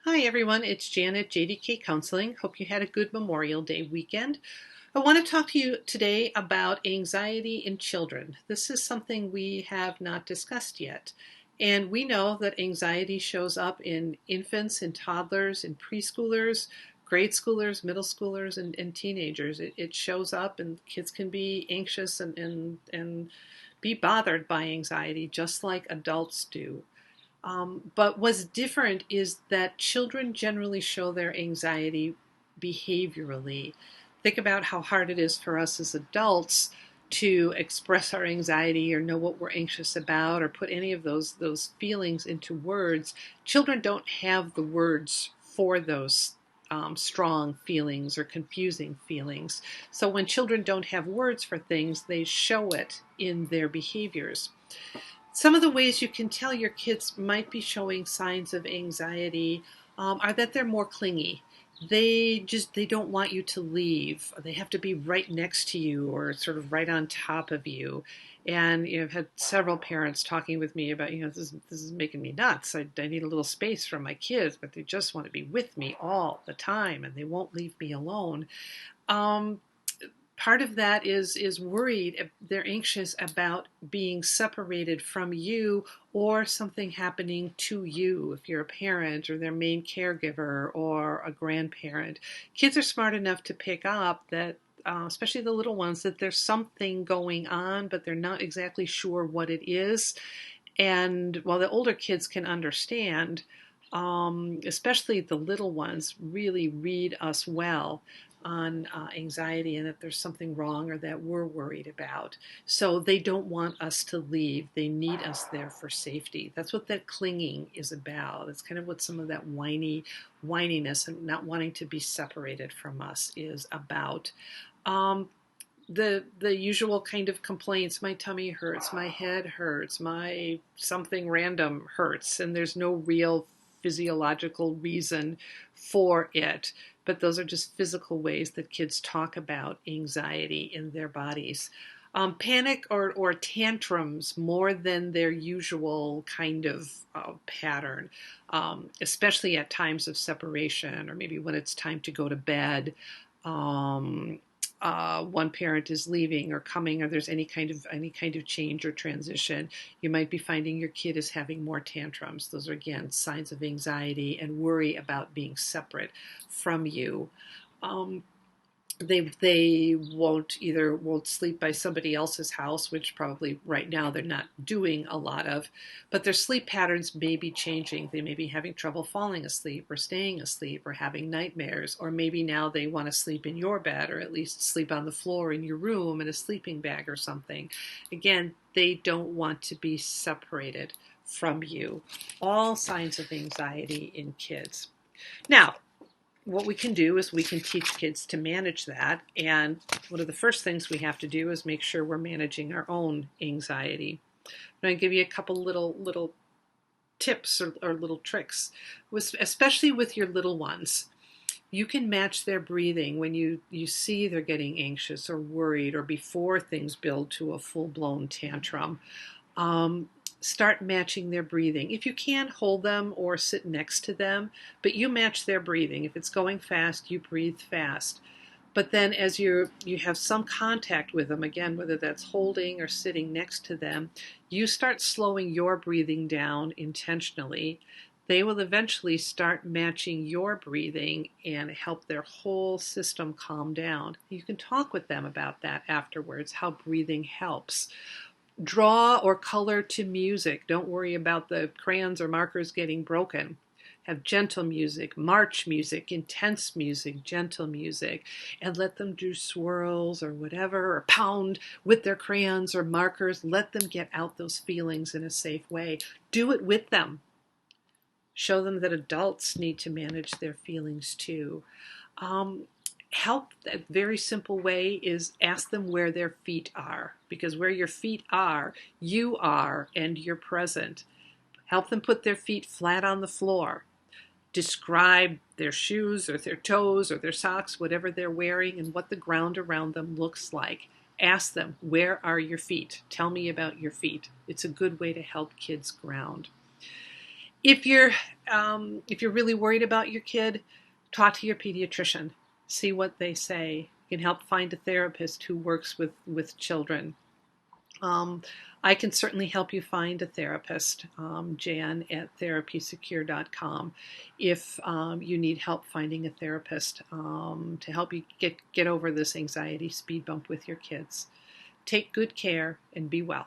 Hi everyone, it's Janet, JDK Counseling. Hope you had a good Memorial Day weekend. I want to talk to you today about anxiety in children. This is something we have not discussed yet. And we know that anxiety shows up in infants and toddlers and preschoolers, grade schoolers, middle schoolers, and teenagers. It shows up, and kids can be anxious and be bothered by anxiety just like adults do. But what's different is that children generally show their anxiety behaviorally. Think about how hard it is for us as adults to express our anxiety or know what we're anxious about or put any of those feelings into words. Children don't have the words for those strong feelings or confusing feelings. So when children don't have words for things, they show it in their behaviors. Some of the ways you can tell your kids might be showing signs of anxiety are that they're more clingy. They don't want you to leave. They have to be right next to you or sort of right on top of you. And I've had several parents talking with me about, this is making me nuts. I need a little space from my kids, but they just want to be with me all the time and they won't leave me alone. Um, Part of that is worried. They're anxious about being separated from you or something happening to you if you're a parent or their main caregiver or a grandparent. Kids are smart enough to pick up that, especially the little ones, that there's something going on, but they're not exactly sure what it is. And while the older kids can understand, especially the little ones, really read us well on anxiety and that there's something wrong or that we're worried about. So they don't want us to leave. They need us there for safety. That's what that clinging is about. That's kind of what some of that whininess and not wanting to be separated from us is about. Um, the usual kind of complaints: my tummy hurts, my head hurts, my something random hurts, and there's no real physiological reason for it, but those are just physical ways that kids talk about anxiety in their bodies. Panic or tantrums more than their usual kind of pattern, especially at times of separation or maybe when it's time to go to bed. um, One parent is leaving or coming, or there's any kind of change or transition, you might be finding your kid is having more tantrums. Those are again signs of anxiety and worry about being separate from you. Um, they won't sleep by somebody else's house, which probably right now they're not doing a lot of, but their sleep patterns may be changing. They may be having trouble falling asleep or staying asleep or having nightmares, or maybe now they want to sleep in your bed or at least sleep on the floor in your room in a sleeping bag or something. Again, they don't want to be separated from you. All signs of anxiety in kids. Now, what we can do is we can teach kids to manage that. And one of the first things we have to do is make sure we're managing our own anxiety. I'm going to give you a couple little tips or little tricks, especially with your little ones. You can match their breathing when you see they're getting anxious or worried or before things build to a full-blown tantrum. um, Start matching their breathing. If you can, hold them or sit next to them, but you match their breathing. If it's going fast, you breathe fast. But then as you have some contact with them, again, whether that's holding or sitting next to them, you start slowing your breathing down intentionally. They will eventually start matching your breathing and help their whole system calm down. You can talk with them about that afterwards, how breathing helps. Draw or color to music. Don't worry about the crayons or markers getting broken. Have gentle music, march music, intense music, gentle music, and let them do swirls or whatever, or pound with their crayons or markers. Let them get out those feelings in a safe way. Do it with them. Show them that adults need to manage their feelings too. Um, Help, a very simple way is ask them where their feet are, because where your feet are, you are, and you're present. Help them put their feet flat on the floor. Describe their shoes or their toes or their socks, whatever they're wearing, and what the ground around them looks like. Ask them, where are your feet? Tell me about your feet. It's a good way to help kids ground. If you're really worried about your kid, talk to your pediatrician. See what they say. You can help find a therapist who works with children. Um, I can certainly help you find a therapist, Jan at therapysecure.com, if you need help finding a therapist to help you get over this anxiety speed bump with your kids. Take good care and be well.